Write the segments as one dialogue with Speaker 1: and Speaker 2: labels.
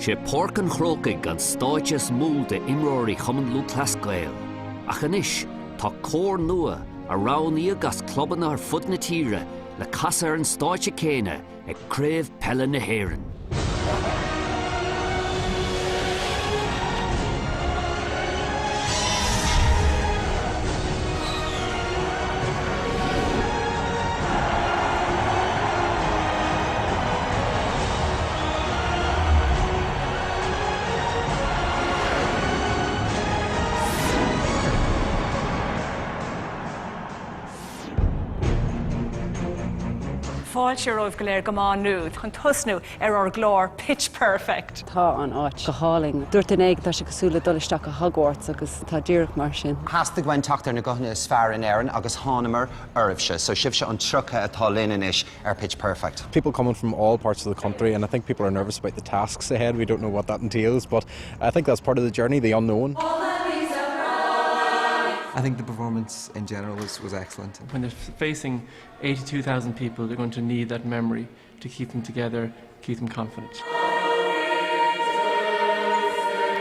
Speaker 1: sé porc an chrócaig an stáitis mú de imróirí chuman lú clascail. Ach anis, tá cór nua a ráníag as cluban ar fud na tíre le casar an stáite céine ag craobh pelle na héireann.
Speaker 2: Fáil sé roimh go léir go má nuad chun tosnú ar glór pitch perfect.
Speaker 3: Tá an áit go háling. Dúirt in éig tá sé cosúla dolisteach a Hogwarts agus tá díreach mar sin.
Speaker 4: Hasasta ghain teachtar na gcóthna is fearr in éireann agus tháinomar uiribhse, so sibh se an trucha atá linn ar pitch perfect.
Speaker 5: People coming from all parts of the country, and I think people are nervous about the tasks ahead. We don't know what that entails, but I think that's part of the journey, the unknown.
Speaker 6: I think the performance in general was excellent.
Speaker 7: When they're facing 82,000 people, they're going to need that memory to keep them together, keep them confident.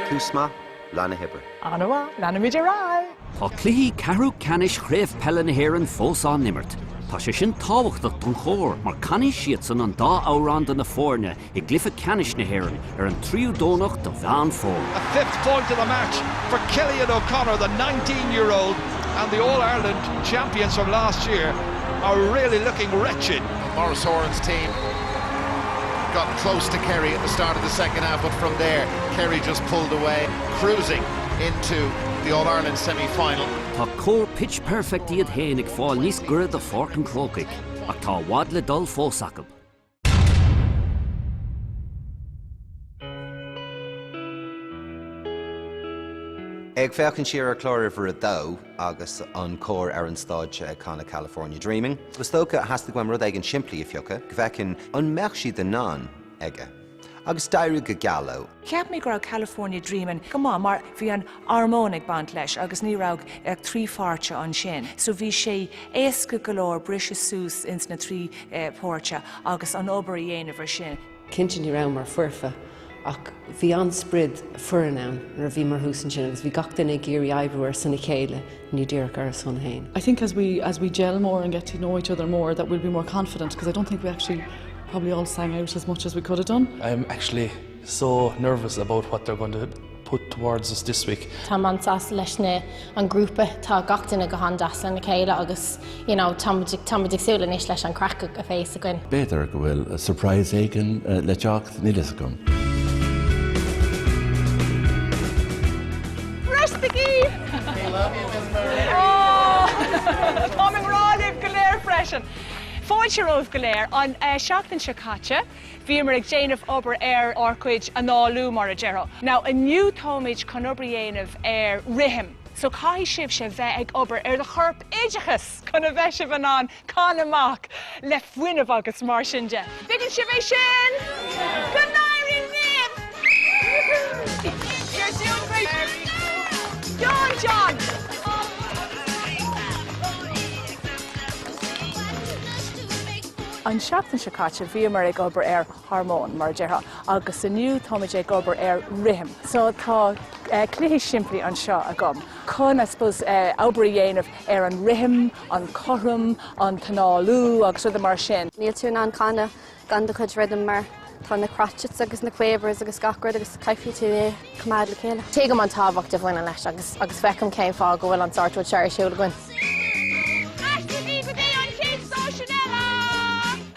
Speaker 4: Cúsma, Lana Hibber.
Speaker 2: Anawa, Lana Midirai.
Speaker 1: Tá cluichí carú canis chréibh pelle na héireann fós an nimmert. Tá sé sin tábhachtach don chóir mar canis siad san an dá árán na fórne I glyfa canis na héireann ar an tríú dónach do bhean fór.
Speaker 8: A fifth point of the match for Cillian O'Connor, the 19-year-old, and the All-Ireland champions from last year are really looking wretched.
Speaker 9: Maurice Horan's team got close to Kerry at the start of the second half, but from there, Kerry just pulled away, cruising into the All-Ireland semi-final.
Speaker 1: Tá cór pitch perfect iad héin ag fáil níos gura do fork an crócaig, ach tá wad le dul fósacab.
Speaker 4: Ag féachann siar ar chlóir a dó agus an cór ar an stáid Cana California Dreaming. Bstócha hasasta ghaim rud ag an siimplí a fiocha, go bhfeicinn an meach siad den nán aige. Agus dairú go galó.
Speaker 2: Ceap mé gur California Dreamin' go má mar bhí an harmónic band leis agus ní raibh ag trí fáirte an sin. So bhí sé éasca go leor brise sús ins na trí páirte agus an obair a dhéanamh sin.
Speaker 3: Cinnte ní raibh mar fuirfa ach bhí an sprid furanán ar bhí mar húsan sin agus bhí gach duine géirí aibhúir sanna chéile ní díreach ar son hain.
Speaker 10: I think as we gel more and get to know each other more, that we'll be more confident, because I don't think we actually probably all sang out as much as we could have done.
Speaker 7: I'm actually so nervous about what they're going to put towards us this week.
Speaker 11: Tá mansas leis na an grúpa tá gach duine go handas na chéile agus támudig súla níos leis an crack a fééis a gin.
Speaker 12: Bétar go bhfuil a surprise éigen le teacht nílas agam.
Speaker 2: Rustigi!
Speaker 10: We love you, Miss Murray.
Speaker 2: Oh! Coming ráibh go léir freisin. Fáil sé roimh go léir an seachtain se caite, bhí mar ag déanamh obair ar orcuid a náú mar a dearú. Now, a nniu táimid chun obair dhéanamh ar rithim. So cai sibh se bheith ag obair ar the chorp éidechas chun a bheith sibh an an can amach le fuineh agus mar sin de. Bigin sibh é sin! Good night, Niamh! You're doing great! Go on, John! An seachtain se caite bhí mar ag obair ar harmón mar deartha agus aniu táimid ag obair ar rithim. So tá cluichí simplí an seo agam. Chun I suppose obair dhéanamh ar an rithim, an chorm, an tanáú agus rud mar sin.
Speaker 13: Níl tú an canna gan do chud rhythm mar tá na crotchets agus na quavers agus gacrad agus caifiú tú cumad le chéile.
Speaker 11: Tuigem an tábhacht a bhaine leis agus feicem céim fá go bhfuil an sartúil seir siúla gin.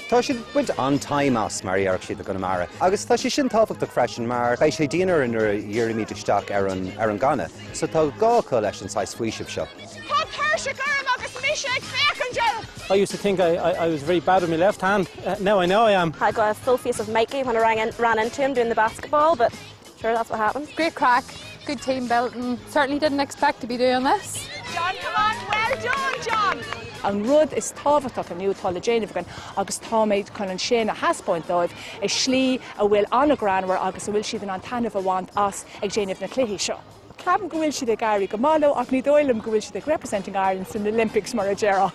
Speaker 4: Tá siad buid an táimeas mar dhearc siad a Conamara. Agus tá si sin tábhachtach freisin mar bei sé díanaar in dhearmid isteach ar an Ghana. So tá gácha leis an sais faoisibh seo.
Speaker 2: Tá thuirse gurm agus mise ag fécinn gel!
Speaker 14: I used to think I was very bad with my left hand. Now I know I am.
Speaker 13: I got a full face of Mikey when I ran into him doing the basketball, but sure, that's what happened.
Speaker 15: Great crack, good team built, and certainly didn't expect to be doing this.
Speaker 2: John, come on, well done, John! An rud is tábhachtach an nniu tála déanamh gan agus táméid chun an sin a haspóint dóibh is slí a bhfuil anna granhar agus a bhfuil siad an tainmh a bhaint as ag déanamh na cluichí seo. Ceapan go bhfuil siad ag gairí go mála ach ní dóilm go bhfuil siad ag representing Ireland in the Olympics mar a dearú.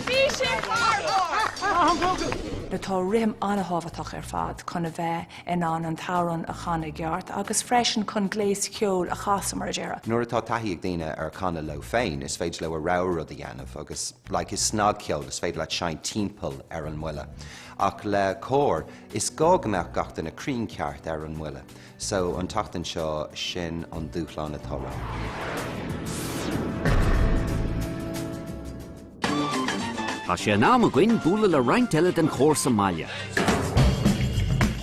Speaker 2: Bhí sin far
Speaker 16: Le tá rim anhabhatach fad chun a bheith in an tauran a chana geart agus freisin chun gléis ceol a chasam mar dera.
Speaker 4: Nuair atá taithí ag daoine ar chana lo féin, is féidir le a rá rud a dhéanamh agus is snog ceol is féidir le sein timppel ar an mhuile. Ach le cór is gá gomeach gach den a crín ceart ar an mhuile, so an tachtain seo sin an dúchláán atá rá.
Speaker 1: Tá sé ná a gcuin búla le rointeile den chóir Somália.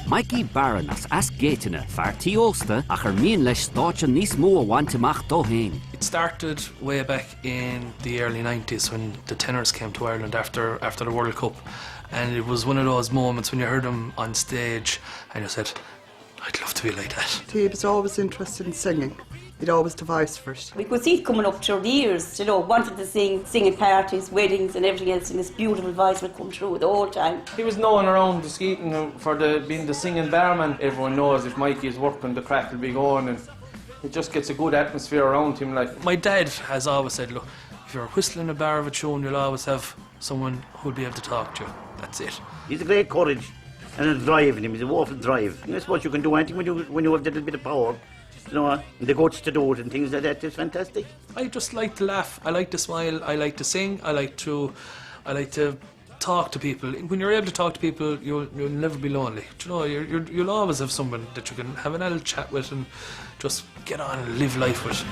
Speaker 1: Mikey Barron as géiteine fear tíosta a chur míon leis státe níos mó a bhaintteach dó hain.
Speaker 7: It started way back in the early 90s when the tenors came to Ireland after the World Cup, and it was one of those moments when you heard them on stage and you said, I'd love to be like that.
Speaker 17: He was always interested in singing. He'd always devised for it.
Speaker 18: We could see it coming up through the years, you know, wanted to sing at parties, weddings and everything else, and his beautiful voice would come through the whole time.
Speaker 14: He was known around the Skeeton for being the singing barman. Everyone knows if Mikey is working, the crack will be going, and it just gets a good atmosphere around him. Like
Speaker 7: my dad has always said, look, if you're whistling a bar of a tune, you'll always have someone who'll be able to talk to you. That's it.
Speaker 19: He's a great courage and a drive in him. He's a awful drive. I suppose you can do anything when you have a little bit of power. You know, and the guts to do it and things like that. It's fantastic.
Speaker 7: I just like to laugh. I like to smile. I like to sing. I like to talk to people. When you're able to talk to people, you'll never be lonely. You know, you'll always have someone that you can have an old chat with and just get on and live life with.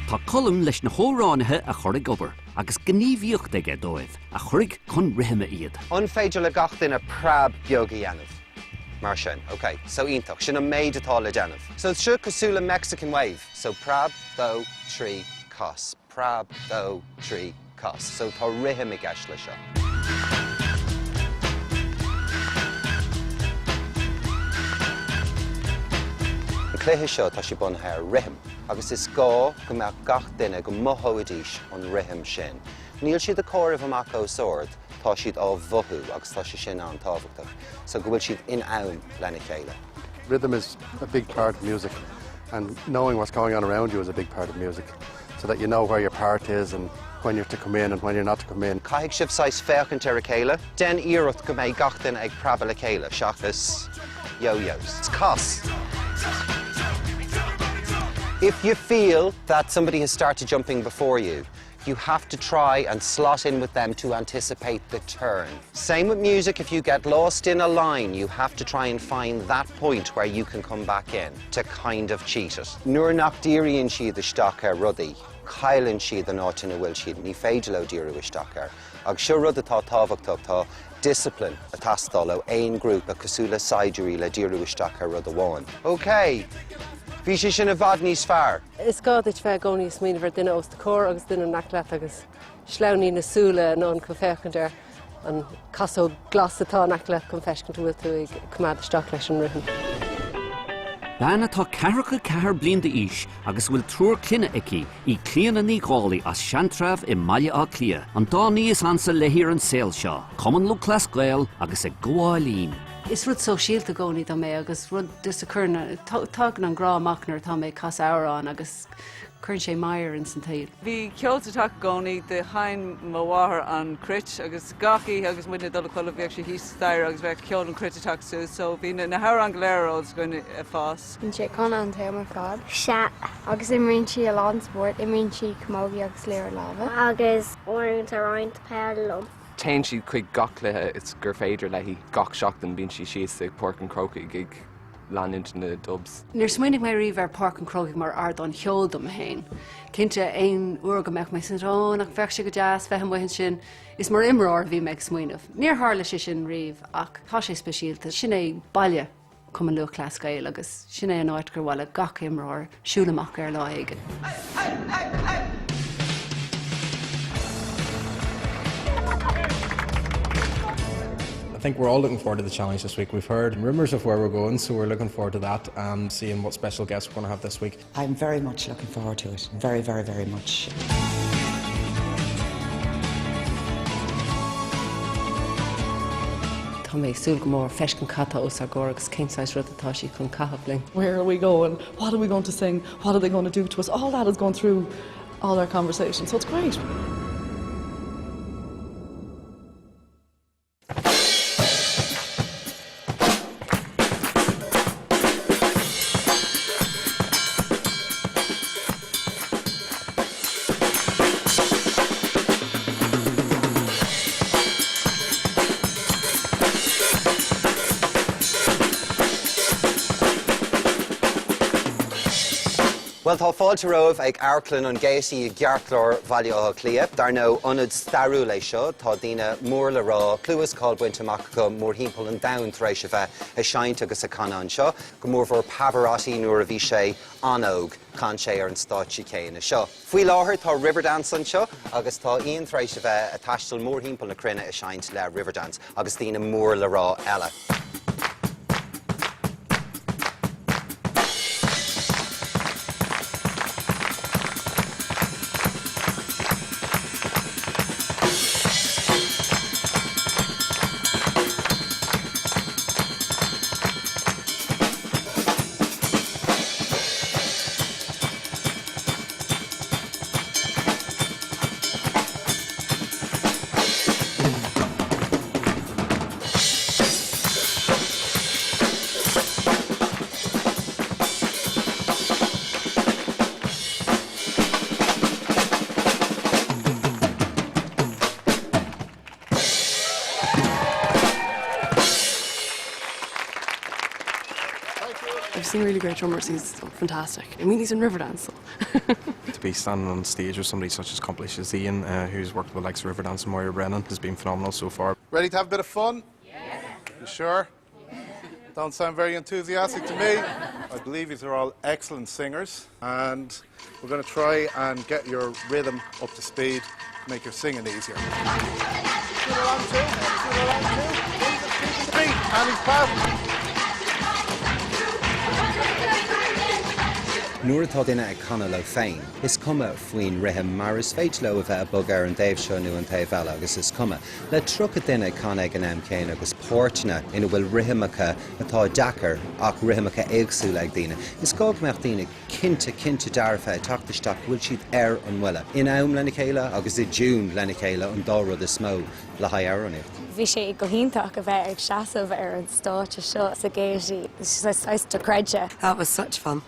Speaker 1: Tá colm leis na hóránithe a churig obair, agus gníomhíocht ag dóibh a churig chun rithime iad.
Speaker 4: Unféidir le gach duine prab beag a dhéanamh. Mar sin, OK, so iontoch, sin a méid atá le déanamh. So it's sure cosúla Mexican wave. So prab, dó, trí, cos. Prab, dó, trí, cos. So tá rithim I gceist le seo. An cléithe seo tá sí bunthe ar rithim, agus is gá go mbeadh gach duine go mothóidís an rithim sin. Níl siad a cóireamh amach ó sword, tá siad á bhuthú agus tá sé sin an tábhachtach. So go bhfuil siad in ann lena chéile.
Speaker 20: Rhythm is a big part of music, and knowing what's going on around you is a big part of music, so that you know where your part is and when you're to come in and when you're not to come in.
Speaker 4: Caithfidh sibh sais féachant ar a chéile, den iarracht go mbeidh gach duine ag prab le chéile, seachas yo-yos. It's cos. If you feel that somebody has started jumping before you, you have to try and slot in with them to anticipate the turn. Same with music, if you get lost in a line, you have to try and find that point where you can come back in to kind of cheat it. Nuair nach díríonn siad isteach ar rudaí, chailann siad an áit ina bhfuil siad ní féidir le díreadh isteach ar. Agus seo rud atá tábhachtach tá discipline a tastal ó aon grúp a cosúla saidirí le díreadh isteach ar rud amháin. OK. Bhí sé sin a bhad níos fearr.
Speaker 3: Is gá it bheith gcóí smíanamh duine os cór agus duine nach leat agus sleamhní nasúla an go féchant ar an casó glas atá nach leat chun feiscint bhfuil tú ag cumad isteach leis an rithim.
Speaker 1: Leanna tá cearcha cethir bliain d'aois agus bhfuil trúr cluine aici I clíana ní gálaí as seantrabh I mbaile á clia. An dá níos ansa leithir an saoil seo, Cumann Lúthchleas Gael agus ag gabháilín.
Speaker 3: Is rud so síalta gcónaí dá mé agus rud dus a churna tágan an grá amachnar tá mé cas árán agus churn sé maiar in san taobh.
Speaker 21: Bhí ceolta take gcónaí de chain mháthair an crit agus gachaí agus muine dul chola bheag sé híos stair agus bheith ceol an crit taxú, so bhí na hair an gléireóds goine a fás.
Speaker 13: Bhín sé chuna an téamar fád. Se agus imrionn si a lánsport, imrionn si camágaí agus léir lábha. Agus orint a roint pearlum.
Speaker 6: Téann siad chuig gach lethe is gur féidir leithí gach seachtain bíonn si síos ag Páirc an Crocaigh ag leanint na dubs.
Speaker 3: Níor smaoinnig mé riomh ar Páirc an Crocaigh mar ard an cheoldam a hain. Cinnte aon uair go mbeadh mé san nach bheadh sé go deas bheith an sin is mar imreoir bhí meid smaoinemh. Níor tharla sé sin riomh ach tá sé speisialta. Sin é baile Cumann Lúthchleas Gael agus sin é an áit gur bhfuil gach imreoir siúlamach ar lá aige.
Speaker 5: I think we're all looking forward to the challenge this week. We've heard rumours of where we're going, so we're looking forward to that and seeing what special guests we're going to have this week.
Speaker 22: I'm very much looking forward to it. Very, very, very much.
Speaker 3: Tá mé súil go mór feiscin catá os ar gcóir agus céimáis rud atá sí chun caithfling.
Speaker 10: Where are we going? What are we going to sing? What are they going to do to us? All that is going through all our conversations, so it's great.
Speaker 4: Well, tá fáilte romh ag airclann an géisí gearclár bhaile clia, dar nó ionad starú lei seo, tá daoine mór le rá, clúas cáil buinte amach go mór hímpel an dain tar éis a bheith a seint agus a canán seo, go mór bhór Pavarotti nuair a bhí sé anóg can sé ar an stáití céine seo. Faoi láthair tá Riverdance an seo, agus tá íon tar éis a bheith a taistil mór hímpel na crinne a seint le Riverdance, agus daoine mór le rá eile.
Speaker 8: I've seen really great drummers, he's fantastic. I mean, he's in Riverdance.
Speaker 5: To be standing on stage with somebody such as accomplished as Ian, who's worked with the likes of Riverdance and Moira Brennan, has been phenomenal so far.
Speaker 9: Ready to have a bit of fun? Yes. You sure? Don't sound very enthusiastic to me. I believe these are all excellent singers, and we're going to try and get your rhythm up to speed, make your singing easier. And he's passing.
Speaker 4: Nuair atá duine ag canna le féin, is cuma faoin rithim mar is féit le a bheith bug ar an Dave seo nó an taobh eile agus is cuma. Le trucha duine ag canna ag an am céin agus páirtena ina bhfuil rithimimecha atá deacair ach rithimimecha éagsúla ag daoine. Is gá meach daoine cinnte dearfa tactaisteach bhfuil siad ar an bhuile. In am lena chéile agus i dún lena chéile an dá rud is smó le haarrannicht.
Speaker 23: Bhí sé go hinntaach a bheith ag seasamh ar an stáit seo sa géisí. It's just a creidte.
Speaker 22: That was such fun.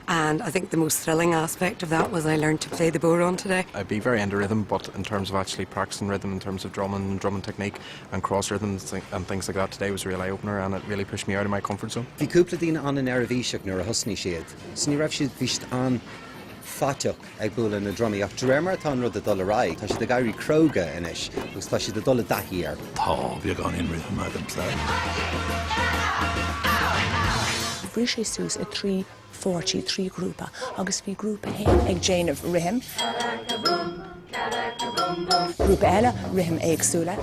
Speaker 22: And I think the most thrilling aspect of that was I learned to play the bodhrán today.
Speaker 5: I'd be very into rhythm, but in terms of actually practicing rhythm, in terms of drumming and drumming technique and cross rhythms and things like that, today was a real eye-opener and it really pushed me out of my comfort zone.
Speaker 4: Bhí cúpla daoine an Airvíiseach nuair a thusnaí siad. Sa ní raibh siad bhíist an fáteach ag búla na drumí ach dre mar atá rud a dul a ráig, tá siad a gairí cróga inis, agus tá siad a dul a daithí ar.
Speaker 12: Tá, bhí gan in rhythm agam sa.
Speaker 16: Bhí sé sús a 3 grúpa, agus bhí grúpa héin ag déanamh rithim. Grúpa eile rithim éagsúla.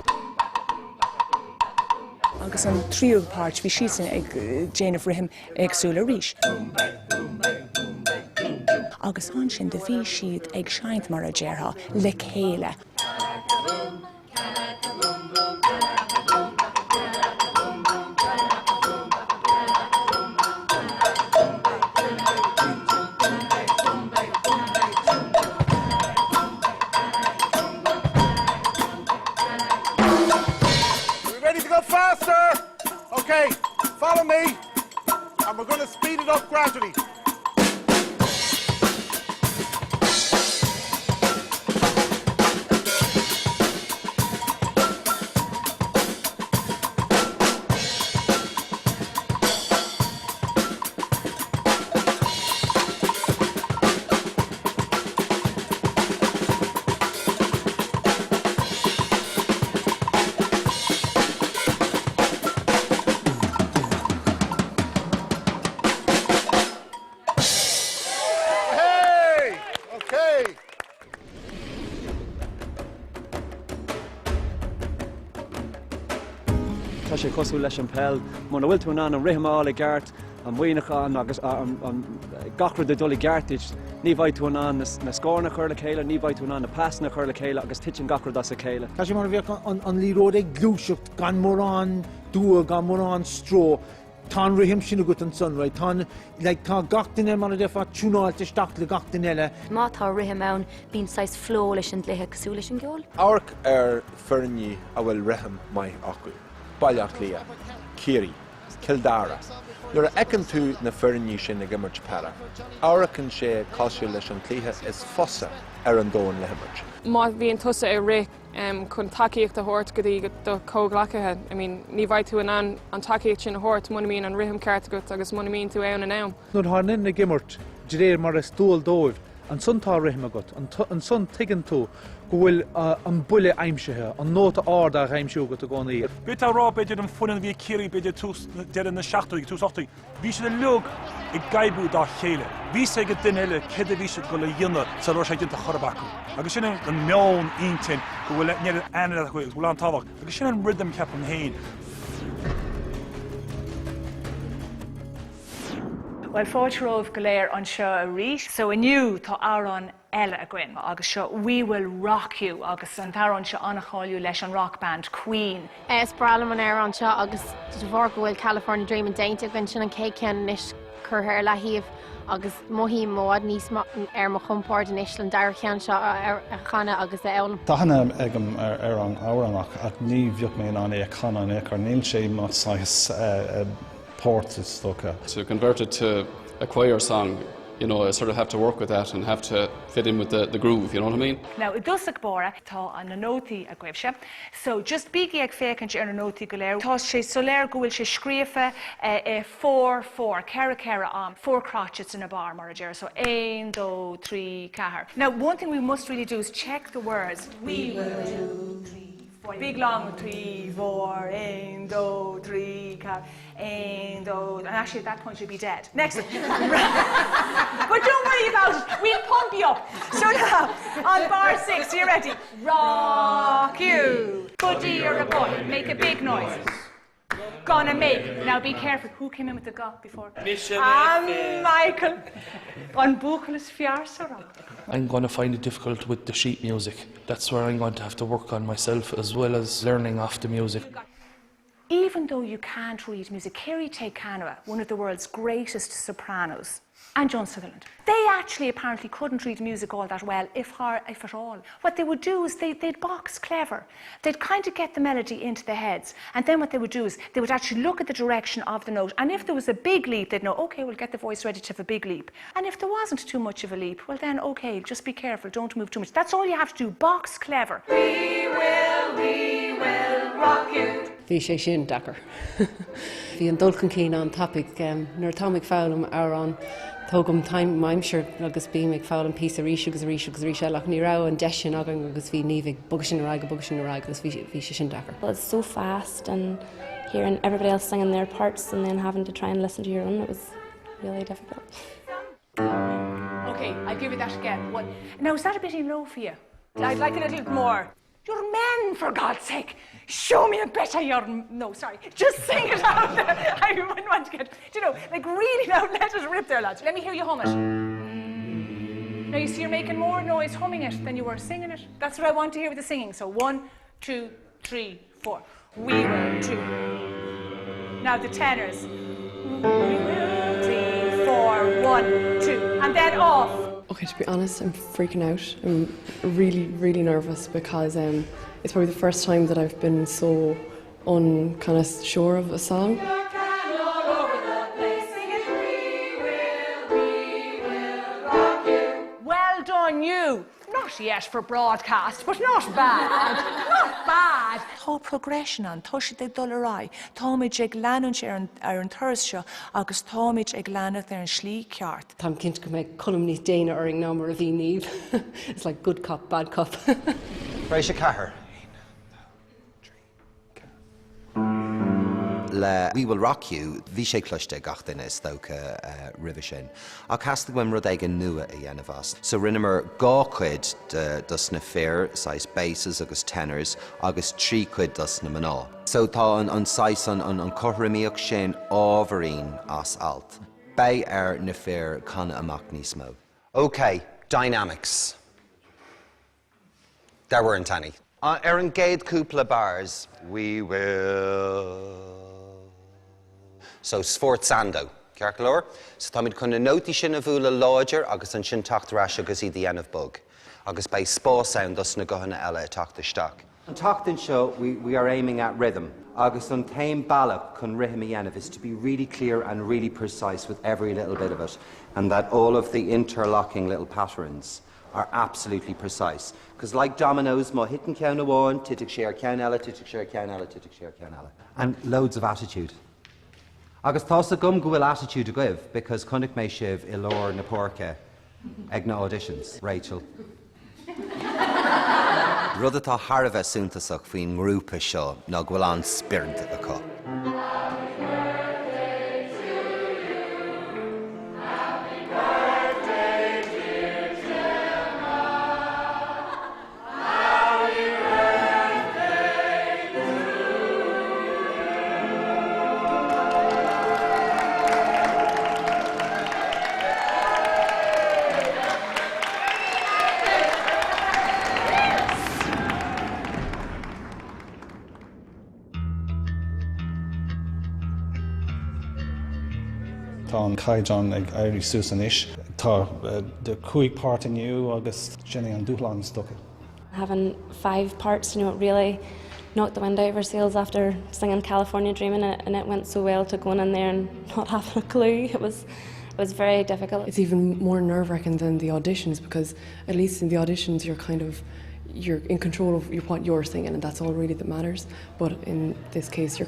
Speaker 16: Agus an tríú páirt bhí siad ag déanamh rithim éagsúla rís. Agus an sin de bhí siad ag seint mar a deartha le chéile.
Speaker 9: Faster! Okay, follow me, and we're going to speed it up gradually.
Speaker 24: Tá sé cosú leis an pell, muna bhfuil tú an rithimá le gceart, an mhaoineán agus an gachrad a dul i gceartid, ní bhaid tú an na scána chuir le chéile, ní bhaid tú an na pasna chuir le chéile agus tiit an gachrad as a chéile.
Speaker 25: Tá sé mar bhíoh an líród ag glúiseacht gan mórán dua gan mórán stró. Tá rithim sin a gut an sunraid, tá gachtain mar a defa túnáilte isteach le gachtain eile.
Speaker 26: Má tá rithim ann bín sais fló leis an dlithe cosú leis an gceol.
Speaker 27: Áirc ar foirní a bhfuil rithim mai acu. Bailach lia, Kiri, Kildara. Nuair a ecan tú na foirní sin na gimmert para. Áiricin sé cosú leis an clíthe is fosa ar an dóin le himmert.
Speaker 15: Má bhíon tusa ar ri chun takeíocht a hort go dtí do cóglacathe. I mean, ní bhaid tú an takeíocht sin a hort, muna mín an rithim ceart agat agus muna mín tú ann an am.
Speaker 25: Nuair tháinig na gimmert Jréir mar is dúil dóibh, an son tá rithim agat, an son tigan tú, go bhfuil an buile aimsethe, an nóta áda aimseú go a gcónaí.
Speaker 2: Bit rá beidir an funan bhí céirí beidir tús dean na 60 tús 80. Bhí sé lug I gaibú dá chéile. Bhí sé go duine eile céad a bhí sé go le dionne sa rois sé dinta chorabacú. Agus sin an meán intin go bhfuil nead anad a chuig bhfuil an tábhacht. Agus sin an rhythm ceap an hain.
Speaker 16: Well, fáilteóibh go léir an seo a rís, so iniu tá árán eile a gcuin, agus seo We Will Rock You, agus an tarán seo annach cháilú leis an rock band Queen.
Speaker 13: Is bralam an air an seo agus bhór go bhfuil California Dreamin' dainte gin sin an cécean níos chuthair le híomh agus mohí mód níos ar mo chumpáir in Island dair cean seo ar chana agus a eilm.
Speaker 7: Tá hana agam ar an áramach ach ní bheoh mé an é chana an ar níl sé má sais port is stoka.
Speaker 11: To convert it to a choir song, you know, I sort of have to work with that and have to fit in with the groove, you know what I mean?
Speaker 16: Now, it does bora tá an nótaí a gcuibse, so just bígí ag fécinn ar an nótaí go léir. Tá sé soléir go bhfuil sé scríofa 4-4, cara am, 4 crotchets in a bar mar a deireadh, so 1, 2, 3, 4. Now, one thing we must really do is check the words. We will 2, 3, 4. Big long 3, 4, 1, 2, 3, 4, 1, 2, and actually at that point you'd be dead. Next. But don't worry about it, we'll pump you up. So now, on bar 6, you ready? Rock you. Buddy or a boy, make a big noise. Gonna make. Now be careful. Who came in with the gop before? Michael. On Buchlas Fiarsara.
Speaker 14: I'm going to find it difficult with the sheet music. That's where I'm going to have to work on myself as well as learning off the music.
Speaker 16: Even though you can't read music, Kerry Tate Canova, one of the world's greatest sopranos, and Joan Sutherland, they actually apparently couldn't read music all that well, if at all. What they would do is they'd box clever. They'd kind of get the melody into their heads, and then what they would do is they would actually look at the direction of the note, and if there was a big leap, they'd know, okay, we'll get the voice ready to have a big leap. And if there wasn't too much of a leap, well then, okay, just be careful, don't move too much. That's all you have to do, box clever. We will rock you.
Speaker 3: Bhí sé sin dachar. Bhí an dulcan cín an tapig nuair táimig fálam ar an tógam maimseir agus bí ag fálam pí a ríise agus leach ní rá an deisian agan agus bhí níomh bugus sin aráig agus bhí sé sin dachar.
Speaker 23: Well, it's so fast and hearing everybody else singing their parts and then having to try and listen to your own, it was really difficult.
Speaker 16: Okay, I'll give you that again. One. Now, is that a bit low for you? I'd like it a little more. You're men, for God's sake. Show me a bit of your... No, sorry. Just sing it out there. I wouldn't want to get... Do you know, like really now, let it rip there, lads. Let me hear you hum it. Now, you see, you're making more noise humming it than you were singing it. That's what I want to hear with the singing. So 1, 2, 3, 4. We will 2. Now the tenors. We will 3, 4, 1, 2. And then off.
Speaker 8: Okay, to be honest, I'm freaking out. I'm really, really nervous because it's probably the first time that I've been so kind of sure of a song.
Speaker 16: Well done, you. Not yet for broadcast, but not bad. Not bad. Tá progression an, tá si ag dul ará. Táid ag leanúint ar an thuras seo, agus táid ag leanúint ar an slí ceart.
Speaker 3: Tám cinint go méid colm níos déine ar an námar a bhí níomh. It's like good cop, bad cop.
Speaker 4: Rééis sé cethir. Le We Will Rock You, bhí sé cloiste gach duine tócha ribh sin. Ach cheasta goim rud ag an nua a dhéanamh as. So rinnemer 2 cuid dus na féir, sais basses agus tenors, agus 3 cuid dus na maná. So tá an sais an chothrimíoch sin ábharín as alt. Bei na féir chuna amach níos mó. OK, dynamics. There were in Tanny. Ar an géad cúpla bars, we will... So sforzando, cearcalóir. So táid chun na nótaí sin a bhúla láidir agus an sin tachttarás agus iad dhéanamh bug. Agus bei spásound dus na gcóhanna eile tachtarteach. An tachtain seo, we are aiming at rhythm. Agus an taim ballach chun rithim dhéanamh is to be really clear and really precise with every little bit of it. And that all of the interlocking little patterns are absolutely precise. Because like dominoes, má hitan ceann amháin, titig sé ar ceann eile, titig sé ar ceann eile, titig sé ar ceann eile. And loads of attitude. Agus tá sa gum go bhfuil attitude a goibh, because chunig mé sibh I lár na pórca ag na auditions, Rachel. Rud atá Harbheith súntasach faoin grúpa seo ná go bhfuil an spirit acu.
Speaker 7: Tá an caiideán ag éirí Susan ish. Tá de chuig part inniu agus Jenny an dúchlan stocha.
Speaker 23: Having 5 parts, you know, it really knocked the wind out of our sails after singing California Dreaming, and it went so well to going in there and not having a clue. It was very difficult.
Speaker 8: It's even more nerve-wracking than the auditions, because at least in the auditions you're in control of what you're singing, and that's all really that matters. But in this case, you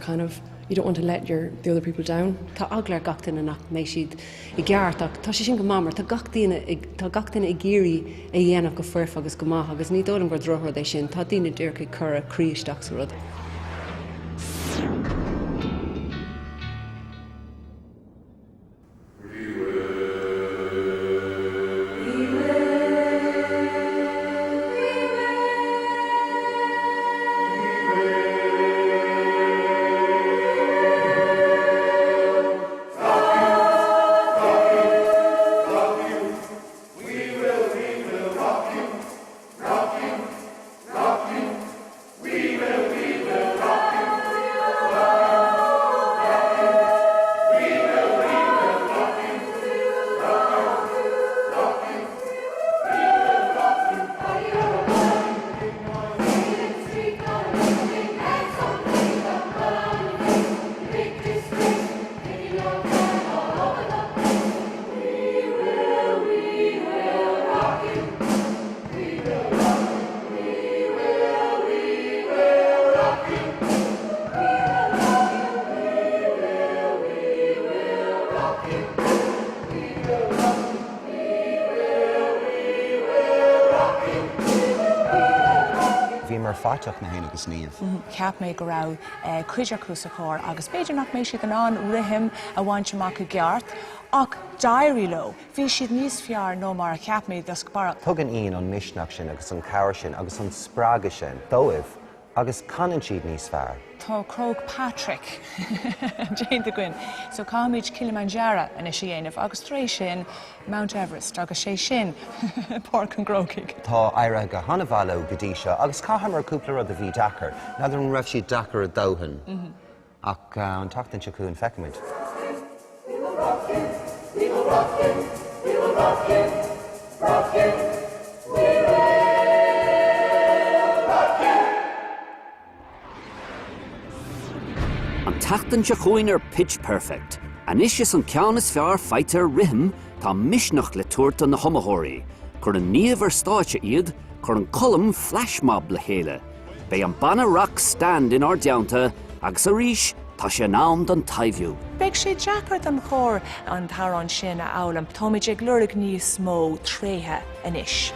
Speaker 8: don't want to let the other people down.
Speaker 3: Tá aglar gachtain nach mééis siad I gceartach, tá sé sin go mámar, tá gachtaine I géirí a dhéanamh go fuirfa agus go maith, agus ní dólam gur drothir é sin, tá daoine dúircha chur a críisteach sa rud.
Speaker 4: Fáteach na héana agus níomh.
Speaker 16: Ceap mé go raibh cuidir cúsa chóir agus beidir nach mé siad an rithim a bhaint amach a gceart, ach dairí lo, bhí siad níos fearr nó mar a ceap mé dos bara.
Speaker 4: Tugann íon an misneach sin agus an cabhair sin agus an sprága sin, dóibh agus canan siad níos fearr.
Speaker 16: Tá Croag Patrick, Jane de Gwyn. So cáimid Kilimanjaro in is dhéanamh agus trééis sin Mount Everest agus sé sin Páirc an Grócaigh.
Speaker 4: Tá éire go hanahhailú go dtí seo agus caihamar cúpla rud a bhí Dakar. Nadidir an raibh siad Dakar a dóthain ach an tachtain se cún feicimid.
Speaker 1: We will rock you, we will rock you, we will rock you, rock you, we will rock you.
Speaker 6: An tachtain se chuin pitch perfect. An is an ceann is fearr fighter rithim tá misneach le tuairta na homathirí. Chur an níomh stáite iad, chur an colm flash mob le chéile. Bei an banna rock stand in deanta agus a ríis tá sé námd an taimhniú.
Speaker 16: Beidh sé deachart an chóir an tarrán sin a amhlamm, táimid ag luirg níos mó tréthe inis.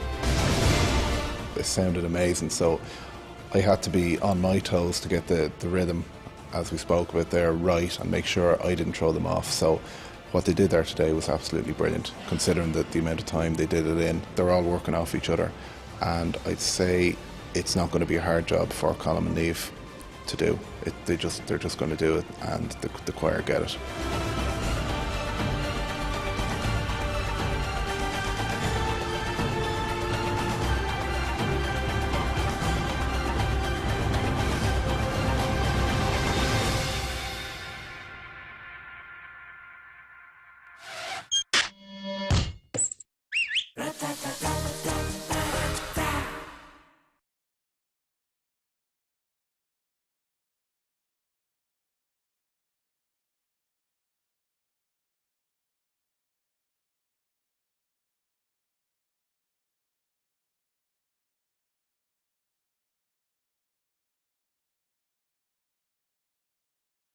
Speaker 9: It sounded amazing, so I had to be on my toes to get the rhythm, as we spoke about there, right, and make sure I didn't throw them off. So what they did there today was absolutely brilliant, considering that the amount of time they did it in. They're all working off each other, and I'd say it's not going to be a hard job for Colm and Niamh to do. They're just going to do it, and the choir get it.